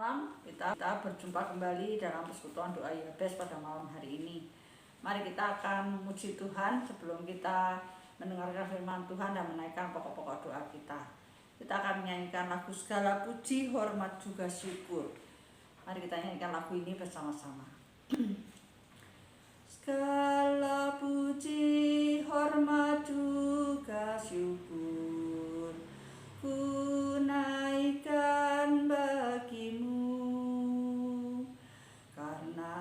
malam, kita berjumpa kembali dalam persekutuan doa Yabes pada malam hari ini. Mari kita akan memuji Tuhan sebelum kita mendengarkan firman Tuhan dan menaikkan pokok-pokok doa kita. Kita akan menyanyikan lagu Segala Puji, Hormat juga Syukur. Mari kita nyanyikan lagu ini bersama-sama. Segala puji, hormat juga syukur ku naikkan bagimu, karena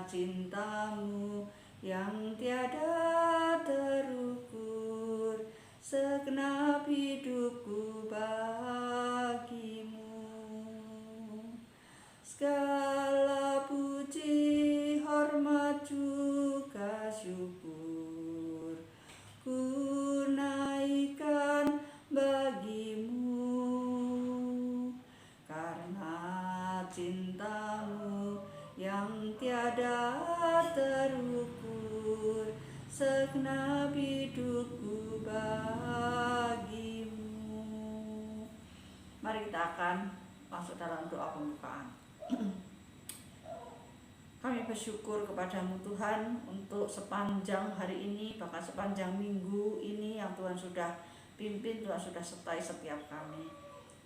cintamu yang tiada terukur, segenap hidupku bagimu. Segala puji, hormat juga syukur ku naikkan bagimu, karena cintamu yang tiada terukur, segenap hidupku bagimu. Mari kita akan masuk dalam doa pembukaan. Kami bersyukur kepadamu Tuhan untuk sepanjang hari ini, bahkan sepanjang minggu ini yang Tuhan sudah pimpin, Tuhan sudah sertai setiap kami.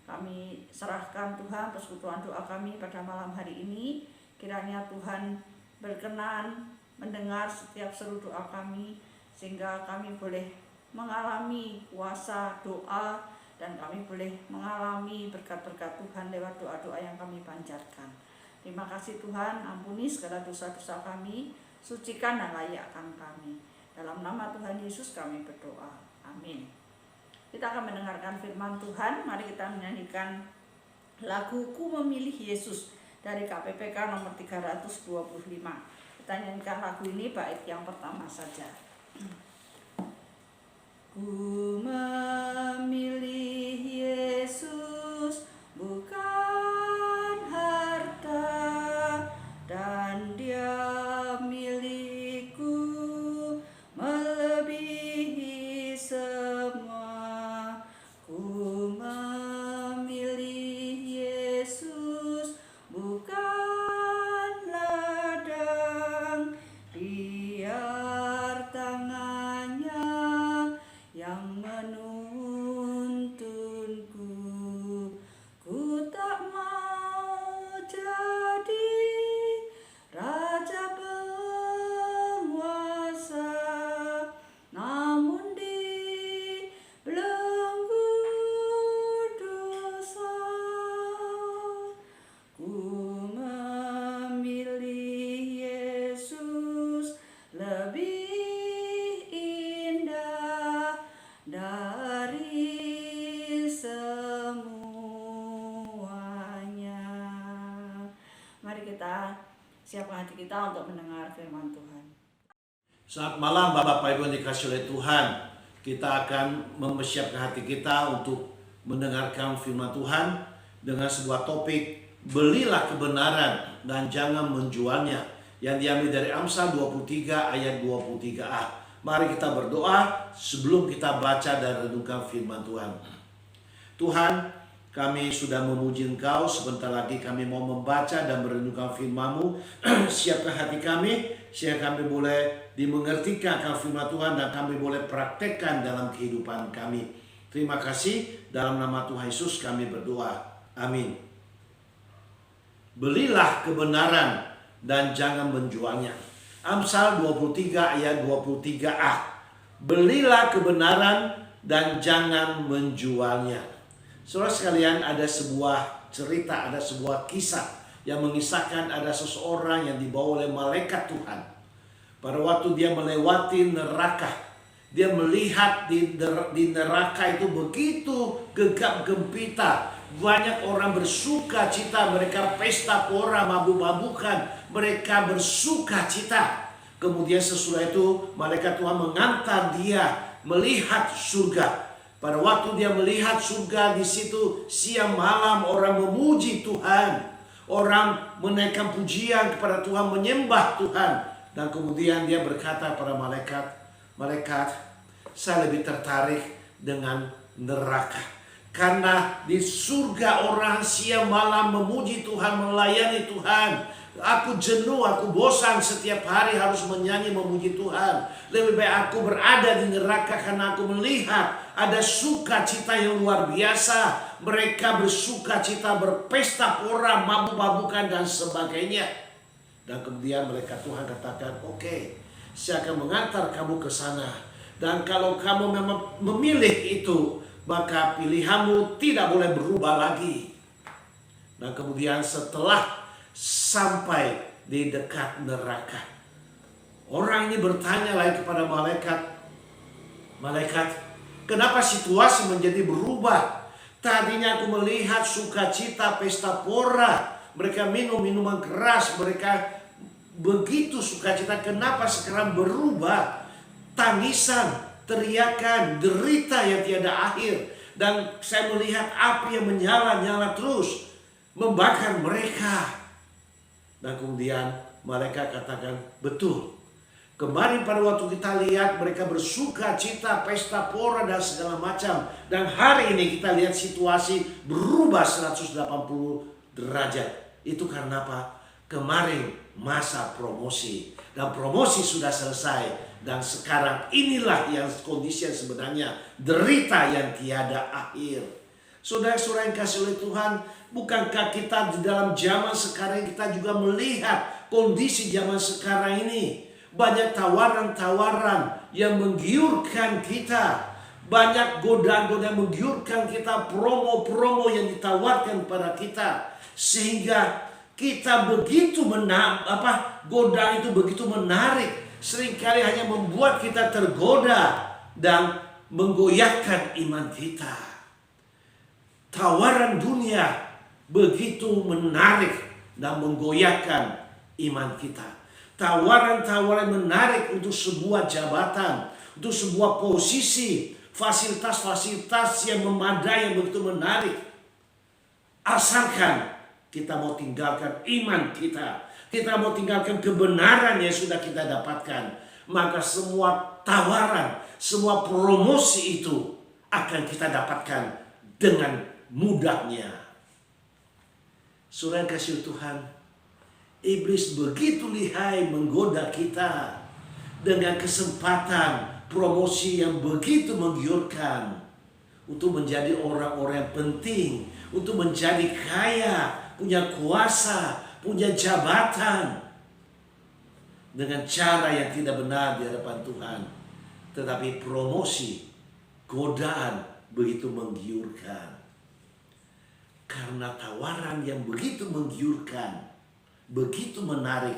Kami serahkan Tuhan persekutuan doa kami pada malam hari ini. Kiranya Tuhan berkenan mendengar setiap seru doa kami, sehingga kami boleh mengalami kuasa doa dan kami boleh mengalami berkat-berkat Tuhan lewat doa-doa yang kami panjatkan. Terima kasih Tuhan, ampuni segala dosa-dosa kami, sucikan dan layakkan kami. Dalam nama Tuhan Yesus kami berdoa. Amin. Kita akan mendengarkan firman Tuhan. Mari kita menyanyikan lagu Ku Memilih Yesus dari KPPK nomor 325. Kita nyanyikan lagu ini bait yang pertama saja. Ku memilih Yesus bukan harta, dan Dia milikku melebihi semua. Ku memilih Yesus bukan ladang, biar tangannya yang menuntunku. Ku tak mau jadi raja penguasa, namun di belenggu dosa. Ku memilih Yesus lebih indah dari semuanya. Mari kita siapkan hati kita untuk mendengar firman Tuhan. Selamat malam Bapak Ibu yang dikasihi oleh Tuhan. Kita akan mempersiapkan hati kita untuk mendengarkan firman Tuhan dengan sebuah topik, belilah kebenaran dan jangan menjualnya, yang diambil dari Amsal 23 ayat 23a. Mari kita berdoa sebelum kita baca dan renungkan firman Tuhan. Tuhan, kami sudah memuji Engkau, sebentar lagi kami mau membaca dan merenungkan firman-Mu. Siapkan hati kami, sehingga kami boleh dimengertikan akan firman Tuhan dan kami boleh praktekkan dalam kehidupan kami. Terima kasih, dalam nama Tuhan Yesus kami berdoa. Amin. Belilah kebenaran dan jangan menjualnya. Amsal 23 ayat 23a. Belilah kebenaran dan jangan menjualnya. Saudara sekalian, ada sebuah cerita, ada sebuah kisah yang mengisahkan ada seseorang yang dibawa oleh malaikat Tuhan. Pada waktu dia melewati neraka, dia melihat di neraka itu begitu gegap gempita. Banyak orang bersuka cita, mereka pesta pora, mabuk-mabukan, mereka bersuka cita. Kemudian sesudah itu malaikat Tuhan mengantar dia melihat surga. Pada waktu dia melihat surga, di situ siang malam orang memuji Tuhan, orang menaikkan pujian kepada Tuhan, menyembah Tuhan. Dan kemudian dia berkata pada malaikat, saya lebih tertarik dengan neraka. Karena di surga orang siang malam memuji Tuhan, melayani Tuhan. Aku jenuh, aku bosan setiap hari harus menyanyi memuji Tuhan. Lebih baik aku berada di neraka karena aku melihat ada sukacita yang luar biasa. Mereka bersukacita, berpesta pora, mabuk-mabukan dan sebagainya. Dan kemudian mereka Tuhan katakan, oke, saya akan mengantar kamu ke sana. Dan kalau kamu memang memilih itu, maka pilihanmu tidak boleh berubah lagi. Dan kemudian setelah sampai di dekat neraka, orang ini bertanya lagi kepada malaikat, malaikat, kenapa situasi menjadi berubah? Tadinya aku melihat sukacita, pesta pora, mereka minum minuman keras, mereka begitu sukacita. Kenapa sekarang berubah? Tangisan, teriakan, derita yang tiada akhir. Dan saya melihat api yang menyala-nyala terus membakar mereka. Dan kemudian mereka katakan, betul, kemarin pada waktu kita lihat mereka bersuka cita, pesta pora dan segala macam. Dan hari ini kita lihat situasi berubah 180 derajat. Itu karena apa? Kemarin masa promosi. Dan promosi sudah selesai. Dan sekarang inilah yang kondisi yang sebenarnya, derita yang tiada akhir. Saudara-saudara yang kasih oleh Tuhan, bukankah kita di dalam zaman sekarang kita juga melihat kondisi zaman sekarang ini? Banyak tawaran-tawaran yang menggiurkan kita. Banyak godaan-godaan yang menggiurkan kita, promo-promo yang ditawarkan kepada kita. Sehingga kita begitu godaan itu begitu menarik. Seringkali hanya membuat kita tergoda dan menggoyahkan iman kita. Tawaran dunia begitu menarik dan menggoyahkan iman kita. Tawaran-tawaran menarik untuk sebuah jabatan, untuk sebuah posisi, fasilitas-fasilitas yang memadai, yang begitu menarik. Asalkan kita mau tinggalkan iman kita, kita mau tinggalkan kebenaran yang sudah kita dapatkan, maka semua tawaran, semua promosi itu akan kita dapatkan dengan mudahnya. Saudara kasih Tuhan, iblis begitu lihai menggoda kita dengan kesempatan promosi yang begitu menggiurkan untuk menjadi orang-orang yang penting, untuk menjadi kaya, punya kuasa, punya jabatan dengan cara yang tidak benar di hadapan Tuhan. Tetapi promosi, godaan begitu menggiurkan. Karena tawaran yang begitu menggiurkan, begitu menarik,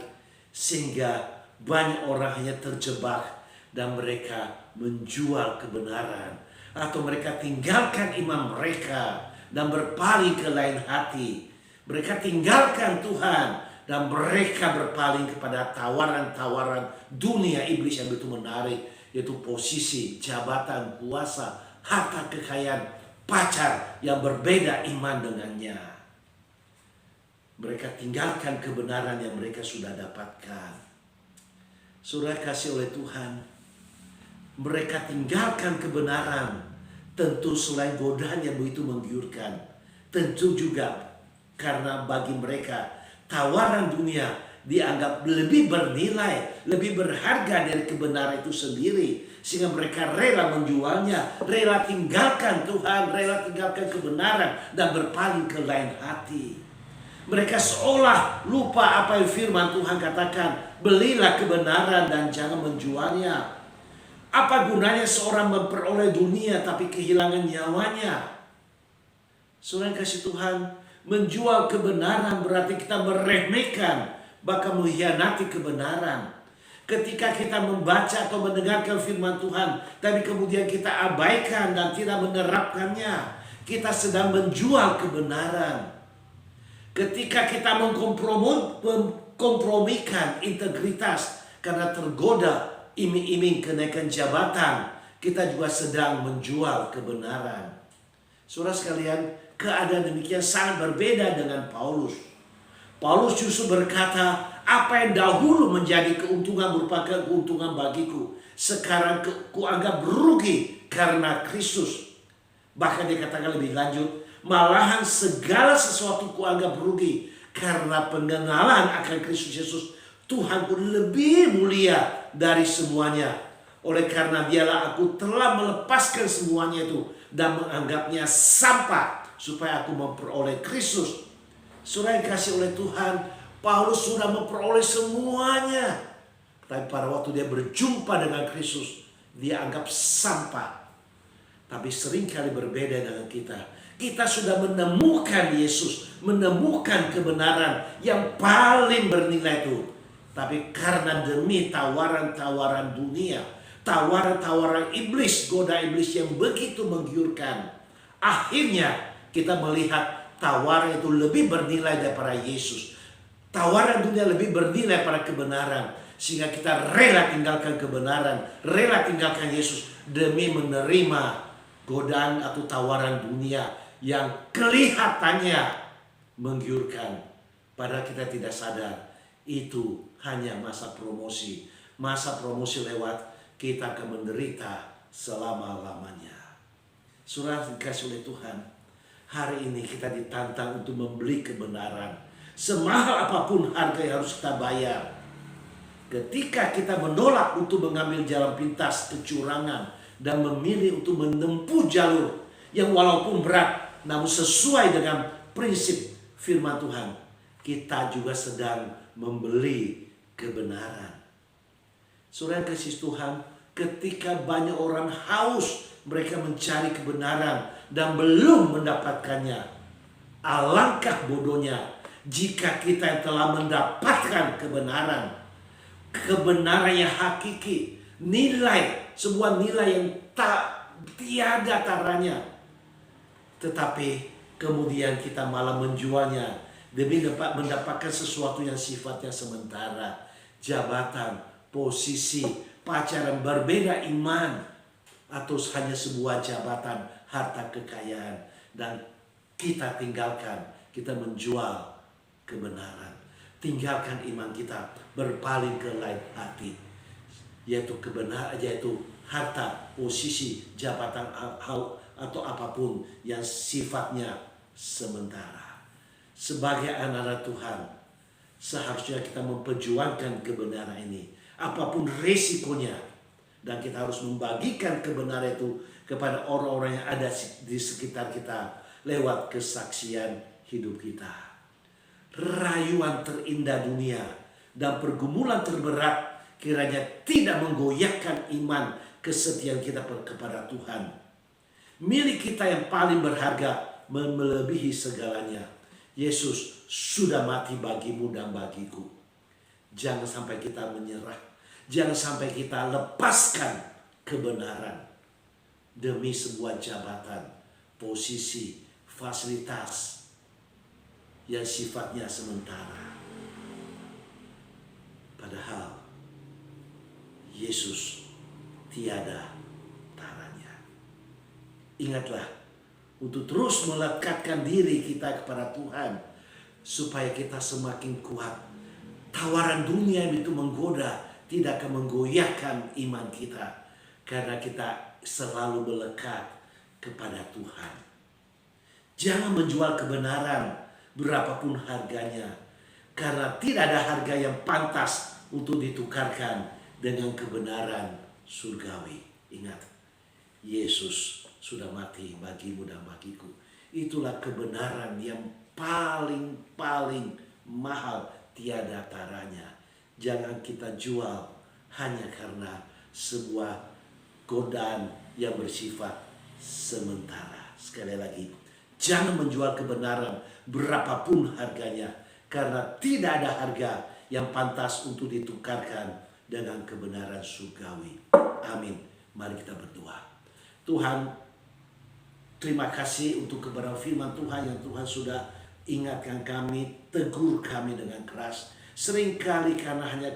sehingga banyak orang hanya terjebak dan mereka menjual kebenaran, atau mereka tinggalkan iman mereka dan berpaling ke lain hati. Mereka tinggalkan Tuhan dan mereka berpaling kepada tawaran-tawaran dunia iblis yang begitu menarik, yaitu posisi, jabatan, kuasa, harta kekayaan, pacar yang berbeda iman dengannya. Mereka tinggalkan kebenaran yang mereka sudah dapatkan. Saudara kasih oleh Tuhan, mereka tinggalkan kebenaran, tentu selain godaan yang begitu menggiurkan, tentu juga karena bagi mereka tawaran dunia dianggap lebih bernilai, lebih berharga dari kebenaran itu sendiri. Sehingga mereka rela menjualnya, rela tinggalkan Tuhan, rela tinggalkan kebenaran dan berpaling ke lain hati. Mereka seolah lupa apa yang firman Tuhan katakan, belilah kebenaran dan jangan menjualnya. Apa gunanya seorang memperoleh dunia tapi kehilangan nyawanya? Saudara kasih Tuhan, menjual kebenaran berarti kita meremehkan, bahkan mengkhianati kebenaran. Ketika kita membaca atau mendengarkan firman Tuhan, tapi kemudian kita abaikan dan tidak menerapkannya, kita sedang menjual kebenaran. Ketika kita mengkompromikan integritas karena tergoda iming-iming kenaikan jabatan, kita juga sedang menjual kebenaran. Saudara sekalian, keadaan demikian sangat berbeda dengan Paulus. Paulus justru berkata, apa yang dahulu menjadi keuntungan merupakan keuntungan bagiku, sekarang kuanggap rugi karena Kristus. Bahkan dia katakan lebih lanjut, malahan segala sesuatu kuanggap rugi karena pengenalan akan Kristus Yesus Tuhan pun lebih mulia dari semuanya. Oleh karena dialah aku telah melepaskan semuanya itu dan menganggapnya sampah supaya aku memperoleh Kristus. Saudara yang dikasihi oleh Tuhan, Paulus sudah memperoleh semuanya. Tapi pada waktu dia berjumpa dengan Kristus, dia anggap sampah. Tapi seringkali berbeda dengan kita. Kita sudah menemukan Yesus, menemukan kebenaran yang paling bernilai itu. Tapi karena demi tawaran-tawaran dunia, tawaran-tawaran iblis, goda iblis yang begitu menggiurkan, akhirnya kita melihat tawaran itu lebih bernilai daripada Yesus. Tawaran dunia lebih bernilai pada kebenaran. Sehingga kita rela tinggalkan kebenaran, rela tinggalkan Yesus demi menerima godaan atau tawaran dunia yang kelihatannya menggiurkan. Padahal kita tidak sadar itu hanya masa promosi. Masa promosi lewat, kita akan menderita selama-lamanya. Saudara dikasih oleh Tuhan, hari ini kita ditantang untuk membeli kebenaran. Semahal apapun harga yang harus kita bayar. Ketika kita menolak untuk mengambil jalan pintas kecurangan dan memilih untuk menempuh jalur yang walaupun berat namun sesuai dengan prinsip firman Tuhan, kita juga sedang membeli kebenaran. Saudara kasih Tuhan, ketika banyak orang haus, mereka mencari kebenaran dan belum mendapatkannya. Alangkah bodohnya jika kita yang telah mendapatkan kebenaran yang hakiki, sebuah nilai yang tiada taranya, tetapi kemudian kita malah menjualnya demi mendapatkan sesuatu yang sifatnya sementara, jabatan, posisi, pacaran, berbeda iman, atau hanya sebuah jabatan, harta kekayaan, dan kita tinggalkan, kita menjual kebenaran, tinggalkan iman kita, berpaling ke lain hati, yaitu kebenaran, yaitu harta, posisi, jabatan atau apapun yang sifatnya sementara. Sebagai anak-anak Tuhan, seharusnya kita memperjuangkan kebenaran ini, apapun resikonya, dan kita harus membagikan kebenaran itu kepada orang-orang yang ada di sekitar kita lewat kesaksian hidup kita. Rayuan terindah dunia dan pergumulan terberat kiranya tidak menggoyahkan iman kesetiaan kita kepada Tuhan. Milik kita yang paling berharga melebihi segalanya. Yesus sudah mati bagimu dan bagiku. Jangan sampai kita menyerah. Jangan sampai kita lepaskan kebenaran demi sebuah jabatan, posisi, fasilitas yang sifatnya sementara. Padahal Yesus tiada taranya. Ingatlah untuk terus melekatkan diri kita kepada Tuhan supaya kita semakin kuat. Tawaran dunia itu menggoda, tidak akan menggoyahkan iman kita karena kita selalu melekat kepada Tuhan. Jangan menjual kebenaran berapapun harganya, karena tidak ada harga yang pantas untuk ditukarkan dengan kebenaran surgawi. Ingat, Yesus sudah mati bagimu dan bagiku. Itulah kebenaran yang paling mahal, tiada taranya. Jangan kita jual hanya karena sebuah godaan yang bersifat sementara. Sekali lagi, jangan menjual kebenaran berapapun harganya, karena tidak ada harga yang pantas untuk ditukarkan dengan kebenaran surgawi. Amin. Mari kita berdoa. Tuhan, terima kasih untuk kebenaran firman Tuhan yang Tuhan sudah ingatkan kami, tegur kami dengan keras. Seringkali karena hanya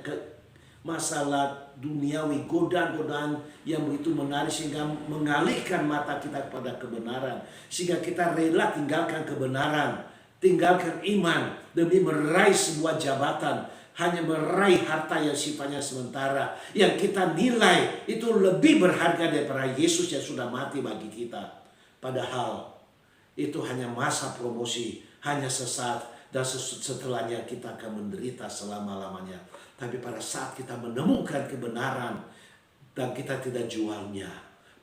masalah duniawi, godaan-godaan yang begitu menarik sehingga mengalihkan mata kita kepada kebenaran. Sehingga kita rela tinggalkan kebenaran, tinggalkan iman demi meraih sebuah jabatan, hanya meraih harta yang sifatnya sementara, yang kita nilai itu lebih berharga daripada Yesus yang sudah mati bagi kita. Padahal itu hanya masa promosi, hanya sesaat, dan setelahnya kita akan menderita selama-lamanya. Tapi pada saat kita menemukan kebenaran dan kita tidak jualnya,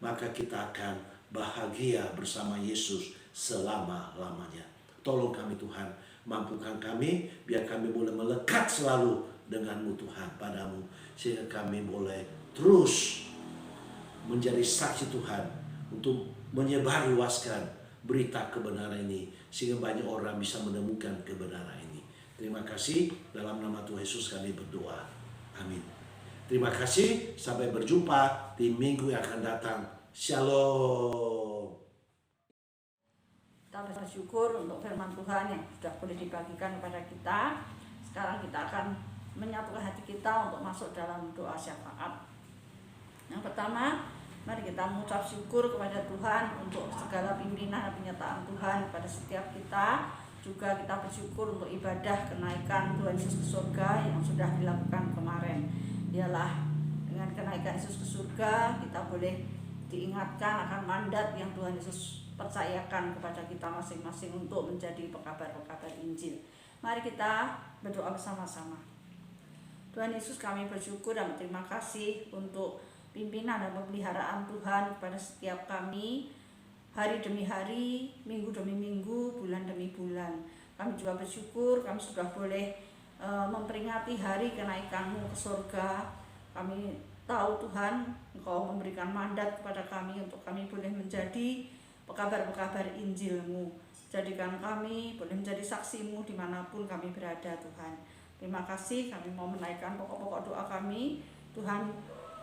maka kita akan bahagia bersama Yesus selama-lamanya. Tolong kami Tuhan, mampukan kami biar kami boleh melekat selalu denganmu Tuhan, padamu, sehingga kami boleh terus menjadi saksi Tuhan untuk menyebarluaskan berita kebenaran ini, sehingga banyak orang bisa menemukan kebenaran ini. Terima kasih, dalam nama Tuhan Yesus kami berdoa. Amin. Terima kasih, sampai berjumpa di minggu yang akan datang. Shalom. Kita bersyukur untuk firman Tuhan yang sudah boleh dibagikan kepada kita. Sekarang kita akan menyatukan hati kita untuk masuk dalam doa syafaat. Yang pertama, mari kita mengucap syukur kepada Tuhan untuk segala pimpinan dan penyertaan Tuhan pada setiap kita. Juga kita bersyukur untuk ibadah kenaikan Tuhan Yesus ke surga yang sudah dilakukan kemarin. Ialah dengan kenaikan Yesus ke surga, kita boleh diingatkan akan mandat yang Tuhan Yesus percayakan kepada kita masing-masing untuk menjadi pekabar-pekabar Injil. Mari kita berdoa bersama-sama. Tuhan Yesus, kami bersyukur dan berterima kasih untuk pimpinan dan pemeliharaan Tuhan kepada setiap kami, hari demi hari, minggu demi minggu, bulan demi bulan. Kami juga bersyukur kami sudah boleh memperingati hari kenaikan-Mu ke surga. Kami tahu Tuhan, Engkau memberikan mandat kepada kami untuk kami boleh menjadi pekabar-pekabar Injil-Mu. Jadikan kami boleh menjadi saksi-Mu dimanapun kami berada Tuhan. Terima kasih, kami mau menaikkan pokok-pokok doa kami. Tuhan,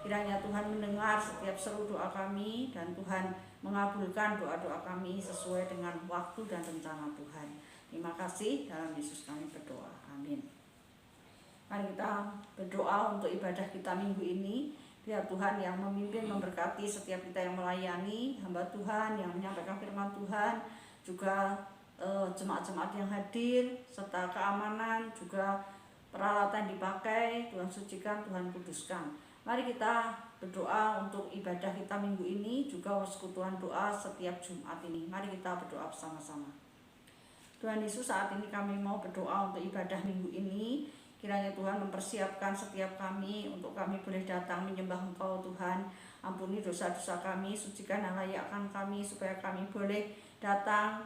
kiranya Tuhan mendengar setiap seru doa kami, dan Tuhan mengabulkan doa-doa kami sesuai dengan waktu dan rencana Tuhan. Terima kasih, dalam Yesus kami berdoa. Amin. Mari kita berdoa untuk ibadah kita minggu ini. Biar Tuhan yang memimpin, memberkati setiap kita yang melayani, hamba Tuhan yang menyampaikan firman Tuhan, juga jemaat-jemaat yang hadir, serta keamanan, juga peralatan dipakai. Tuhan sucikan, Tuhan kuduskan. Mari kita berdoa untuk ibadah kita minggu ini, juga persekutuan doa setiap Jumat ini. Mari kita berdoa bersama-sama. Tuhan Yesus, saat ini kami mau berdoa untuk ibadah minggu ini. Kiranya Tuhan mempersiapkan setiap kami untuk kami boleh datang menyembah Engkau Tuhan. Ampuni dosa-dosa kami, sucikan dan layakkan kami supaya kami boleh datang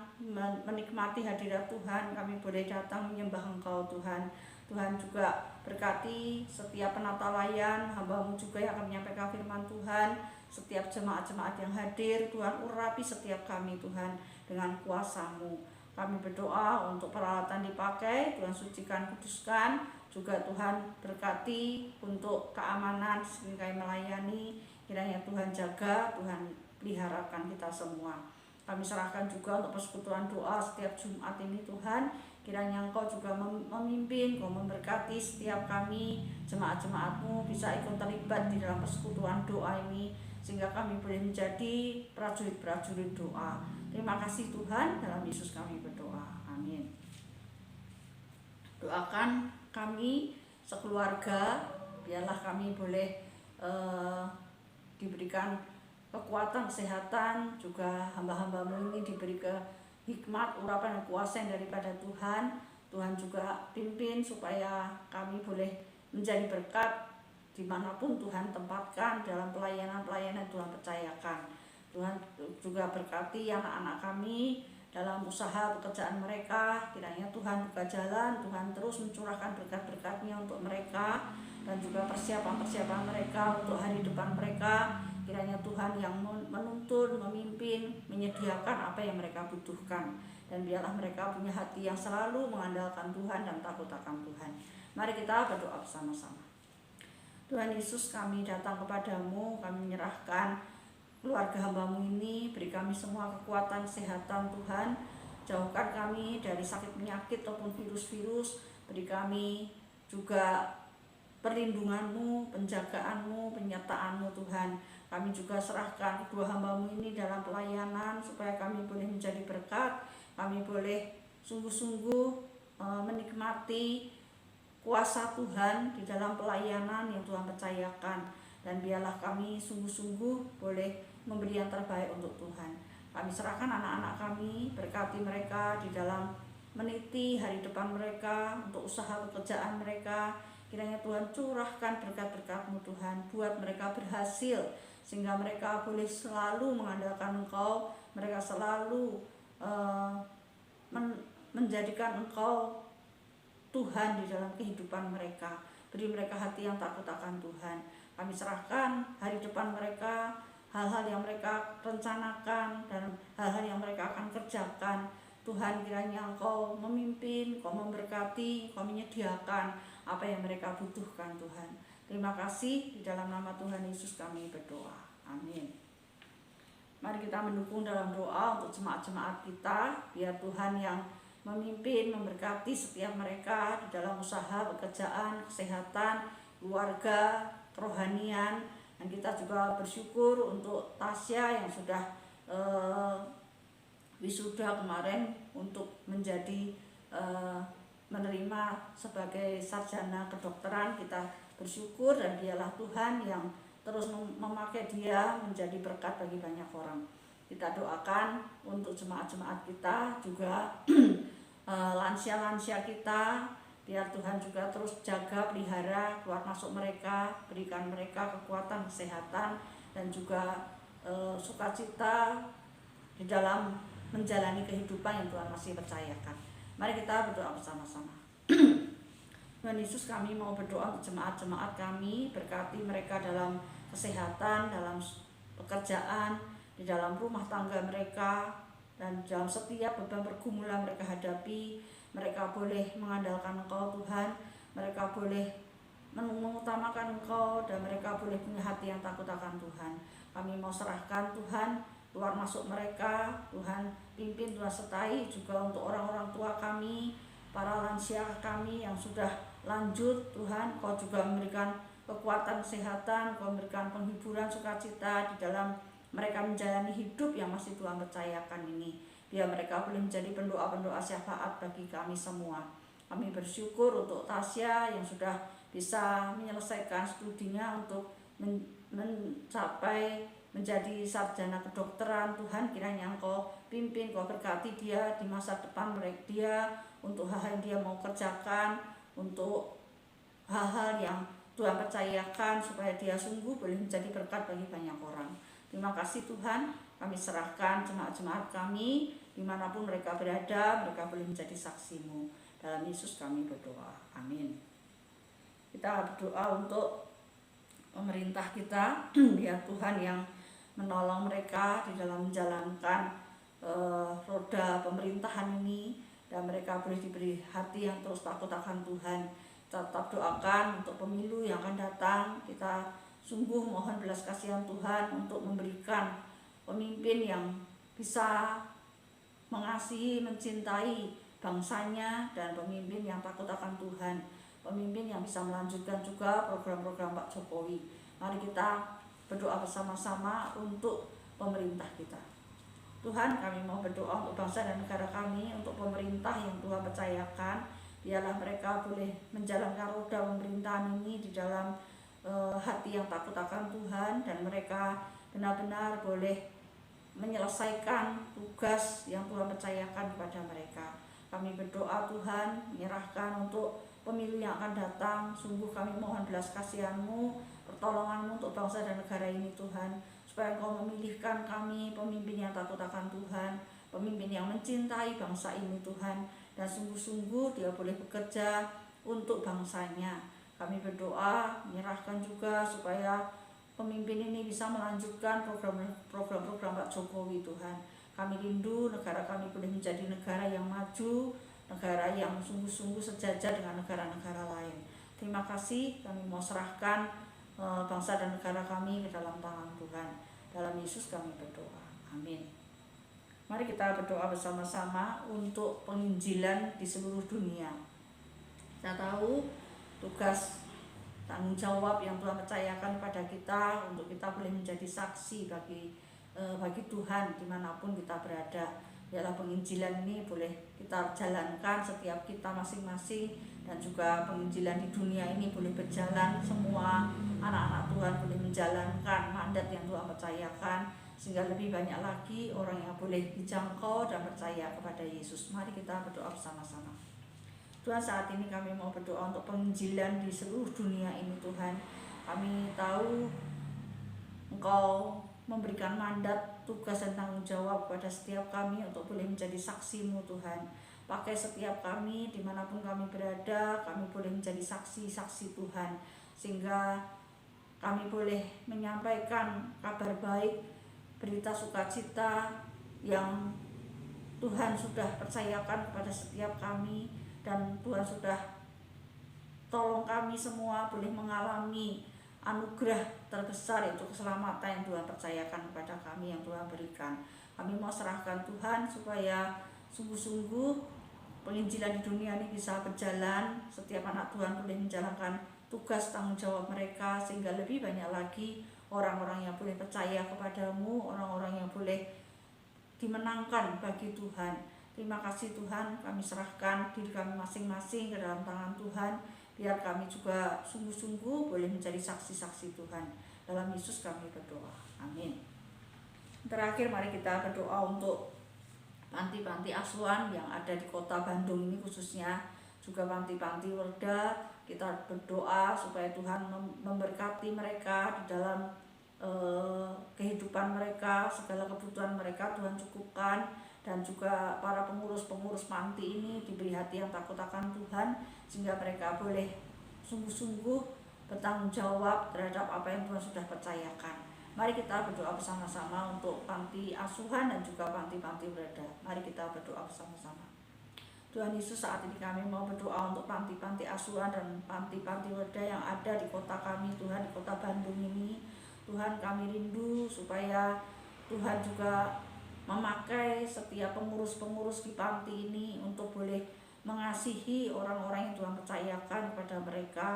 menikmati hadirat Tuhan. Kami boleh datang menyembah Engkau Tuhan. Tuhan juga berkati setiap penata layan, hamba-Mu juga yang akan menyampaikan firman Tuhan. Setiap jemaat-jemaat yang hadir, Tuhan urapi setiap kami Tuhan dengan kuasa-Mu. Kami berdoa untuk peralatan dipakai, Tuhan sucikan, kuduskan. Juga Tuhan berkati untuk keamanan sehingga kami melayani. Kiranya Tuhan jaga, Tuhan peliharakan kita semua. Kami serahkan juga untuk persekutuan doa setiap Jumat ini Tuhan. Kiranya Engkau juga memimpin, Engkau memberkati setiap kami, jemaat-jemaat-Mu bisa ikut terlibat di dalam persekutuan doa ini, sehingga kami boleh menjadi prajurit-prajurit doa. Terima kasih Tuhan, dalam Yesus kami berdoa. Amin. Doakan kami sekeluarga, biarlah kami boleh diberikan kekuatan, kesehatan, juga hamba-hamba-Mu ini diberi hikmat, urapan dan kuasa yang daripada Tuhan. Tuhan juga pimpin supaya kami boleh menjadi berkat dimanapun Tuhan tempatkan dalam pelayanan-pelayanan Tuhan percayakan. Tuhan juga berkati anak-anak kami dalam usaha pekerjaan mereka. Kiranya Tuhan buka jalan, Tuhan terus mencurahkan berkat-berkat-Nya untuk mereka, dan juga persiapan-persiapan mereka untuk hari depan mereka. Kiranya Tuhan yang menuntun, memimpin, menyediakan apa yang mereka butuhkan. Dan biarlah mereka punya hati yang selalu mengandalkan Tuhan dan takut akan Tuhan. Mari kita berdoa bersama-sama. Tuhan Yesus, kami datang kepadamu, kami menyerahkan keluarga hamba-Mu ini. Beri kami semua kekuatan, kesehatan Tuhan. Jauhkan kami dari sakit penyakit ataupun virus-virus. Beri kami juga perlindungan-Mu, penjagaan-Mu, penyertaan-Mu Tuhan. Kami juga serahkan kedua hamba-Mu ini dalam pelayanan supaya kami boleh menjadi berkat. Kami boleh sungguh-sungguh menikmati kuasa Tuhan di dalam pelayanan yang Tuhan percayakan. Dan biarlah kami sungguh-sungguh boleh memberi yang terbaik untuk Tuhan. Kami serahkan anak-anak kami, berkati mereka di dalam meniti hari depan mereka, untuk usaha pekerjaan mereka. Kiranya Tuhan curahkan berkat-berkat-Mu Tuhan, buat mereka berhasil, sehingga mereka boleh selalu mengandalkan Engkau, mereka selalu menjadikan Engkau Tuhan di dalam kehidupan mereka. Beri mereka hati yang takut akan Tuhan. Kami serahkan hari depan mereka, hal-hal yang mereka rencanakan dan hal-hal yang mereka akan kerjakan. Tuhan, kiranya Engkau memimpin, Engkau memberkati, Engkau menyediakan apa yang mereka butuhkan Tuhan. Terima kasih, di dalam nama Tuhan Yesus kami berdoa. Amin. Mari kita mendukung dalam doa untuk jemaat-jemaat kita, biar Tuhan yang memimpin, memberkati setiap mereka di dalam usaha, pekerjaan, kesehatan, keluarga, kerohanian. Dan kita juga bersyukur untuk Tasya yang sudah wisuda kemarin untuk menjadi menerima sebagai sarjana kedokteran. Kita bersyukur, dan dialah Tuhan yang terus memakai dia menjadi berkat bagi banyak orang. Kita doakan untuk jemaat-jemaat kita juga, lansia-lansia kita, biar Tuhan juga terus jaga, pelihara, keluar masuk mereka, berikan mereka kekuatan, kesehatan, dan juga sukacita di dalam menjalani kehidupan yang Tuhan masih percayakan. Mari kita berdoa bersama-sama. Tuhan Yesus, kami mau berdoa untuk jemaat-jemaat kami, berkati mereka dalam kesehatan, dalam pekerjaan, di dalam rumah tangga mereka, dan dalam setiap beban pergumulan mereka hadapi. Mereka boleh mengandalkan Engkau Tuhan, mereka boleh mengutamakan Engkau, dan mereka boleh punya hati yang takut akan Tuhan. Kami mau serahkan Tuhan, keluar masuk mereka, Tuhan pimpin, Tuhan sertai juga untuk orang-orang tua kami, para lansia kami yang sudah lanjut. Tuhan, Kau juga memberikan kekuatan, kesehatan, Kau memberikan penghiburan, sukacita di dalam mereka menjalani hidup yang masih Tuhan percayakan ini. Biar mereka boleh menjadi pendoa-pendoa syafaat bagi kami semua. Kami bersyukur untuk Tasya yang sudah bisa menyelesaikan studinya untuk mencapai menjadi sarjana kedokteran. Tuhan, kiranya Engkau pimpin, Kau berkati dia di masa depan dia, untuk hal-hal yang dia mau kerjakan, untuk hal-hal yang Tuhan percayakan, supaya dia sungguh boleh menjadi berkat bagi banyak orang. Terima kasih Tuhan, kami serahkan jemaat-jemaat kami, dimanapun mereka berada, mereka boleh menjadi saksi-Mu. Dalam Yesus kami berdoa, amin. Kita berdoa untuk pemerintah kita, biar Tuhan yang menolong mereka di dalam menjalankan roda pemerintahan ini, dan mereka boleh diberi hati yang terus takut akan Tuhan. Tetap doakan untuk pemilu yang akan datang. Kita sungguh mohon belas kasihan Tuhan untuk memberikan pemimpin yang bisa mengasihi, mencintai bangsanya, dan pemimpin yang takut akan Tuhan, pemimpin yang bisa melanjutkan juga program-program Pak Jokowi. Mari kita berdoa bersama-sama untuk pemerintah kita. Tuhan, kami mau berdoa untuk bangsa dan negara kami, untuk pemerintah yang Tuhan percayakan. Biarlah mereka boleh menjalankan roda pemerintahan ini di dalam hati yang takut akan Tuhan, dan mereka benar-benar boleh menyelesaikan tugas yang Tuhan percayakan kepada mereka. Kami berdoa Tuhan, menyerahkan untuk pemilu yang akan datang. Sungguh kami mohon belas kasihan-Mu, pertolongan-Mu untuk bangsa dan negara ini Tuhan, supaya Engkau memilihkan kami pemimpin yang takut akan Tuhan, pemimpin yang mencintai bangsa ini Tuhan, dan sungguh-sungguh dia boleh bekerja untuk bangsanya. Kami berdoa, menyerahkan juga supaya pemimpin ini bisa melanjutkan program-program Pak Jokowi Tuhan. Kami rindu negara kami boleh menjadi negara yang maju, negara yang sungguh-sungguh sejajar dengan negara-negara lain. Terima kasih, kami mau serahkan bangsa dan negara kami ke dalam tangan Tuhan. Dalam Yesus kami berdoa, amin. Mari kita berdoa bersama-sama untuk penginjilan di seluruh dunia. Kita tahu tugas tanggung jawab yang Tuhan percayakan kepada kita, untuk kita boleh menjadi saksi bagi Tuhan dimanapun kita berada. Biarlah penginjilan ini boleh kita jalankan setiap kita masing-masing, dan juga penginjilan di dunia ini boleh berjalan. Semua anak-anak Tuhan boleh menjalankan mandat yang Tuhan percayakan, sehingga lebih banyak lagi orang yang boleh dijangkau dan percaya kepada Yesus. Mari kita berdoa bersama-sama. Tuhan, saat ini kami mau berdoa untuk penginjilan di seluruh dunia ini Tuhan. Kami tahu Engkau memberikan mandat, tugas dan tanggung jawab kepada setiap kami untuk boleh menjadi saksi-Mu Tuhan. Pakai setiap kami dimanapun kami berada, kami boleh menjadi saksi-saksi Tuhan, sehingga kami boleh menyampaikan kabar baik, berita sukacita yang Tuhan sudah percayakan kepada setiap kami, dan Tuhan sudah tolong kami semua boleh mengalami anugerah terbesar, yaitu keselamatan yang Tuhan percayakan kepada kami, yang Tuhan berikan. Kami mau serahkan Tuhan supaya sungguh-sungguh penginjilan di dunia ini bisa berjalan. Setiap anak Tuhan boleh menjalankan tugas tanggung jawab mereka, sehingga lebih banyak lagi orang-orang yang boleh percaya kepadamu, orang-orang yang boleh dimenangkan bagi Tuhan. Terima kasih Tuhan, kami serahkan diri kami masing-masing ke dalam tangan Tuhan, biar kami juga sungguh-sungguh boleh menjadi saksi-saksi Tuhan. Dalam Yesus kami berdoa, amin. Terakhir mari kita berdoa untuk panti-panti asuhan yang ada di kota Bandung ini, khususnya juga panti-panti Werda. Kita berdoa supaya Tuhan memberkati mereka di dalam kehidupan mereka, segala kebutuhan mereka Tuhan cukupkan, dan juga para pengurus-pengurus panti ini diberi hati yang takut akan Tuhan, sehingga mereka boleh sungguh-sungguh bertanggung jawab terhadap apa yang Tuhan sudah percayakan. Mari kita berdoa bersama-sama untuk panti asuhan dan juga panti-panti Werda. Mari kita berdoa bersama-sama. Tuhan Yesus, saat ini kami mau berdoa untuk panti-panti asuhan dan panti-panti Werda yang ada di kota kami Tuhan, di kota Bandung ini. Tuhan, kami rindu supaya Tuhan juga memakai setiap pengurus-pengurus di panti ini untuk boleh mengasihi orang-orang yang Tuhan percayakan kepada mereka,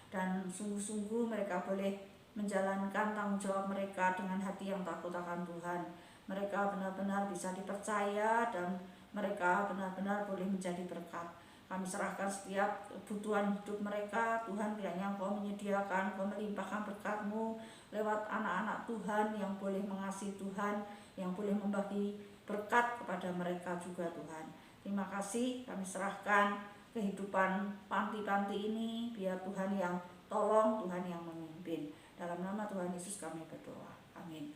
dan sungguh-sungguh mereka boleh menjalankan tanggung jawab mereka dengan hati yang takut akan Tuhan. Mereka benar-benar bisa dipercaya dan mereka benar-benar boleh menjadi berkat. Kami serahkan setiap kebutuhan hidup mereka, Tuhan, kiranya Engkau menyediakan, Engkau melimpahkan berkat-Mu lewat anak-anak Tuhan yang boleh mengasihi Tuhan, yang boleh membagi berkat kepada mereka juga Tuhan. Terima kasih, kami serahkan kehidupan panti-panti ini, biar Tuhan yang tolong, Tuhan yang memimpin. Dalam nama Tuhan Yesus kami berdoa, amin.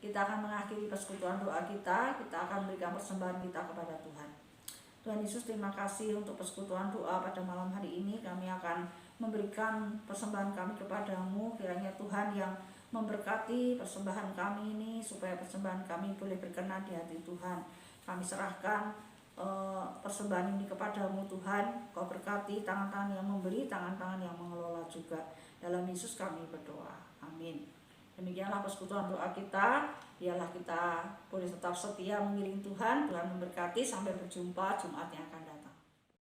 Kita akan mengakhiri persekutuan doa kita akan memberikan persembahan kita kepada Tuhan. Tuhan Yesus, terima kasih untuk persekutuan doa pada malam hari ini. Kami akan memberikan persembahan kami kepadamu, kiranya Tuhan yang memberkati persembahan kami ini, supaya persembahan kami boleh berkenan di hati Tuhan. Kami serahkan persembahan ini kepadamu Tuhan. Kau berkati tangan-tangan yang memberi, tangan-tangan yang mengelola juga. Dalam Yesus kami berdoa, amin. Demikianlah persekutuan doa kita. Biarlah kita boleh tetap setia mengiring Tuhan. Tuhan memberkati, sampai berjumpa Jumat yang akan datang.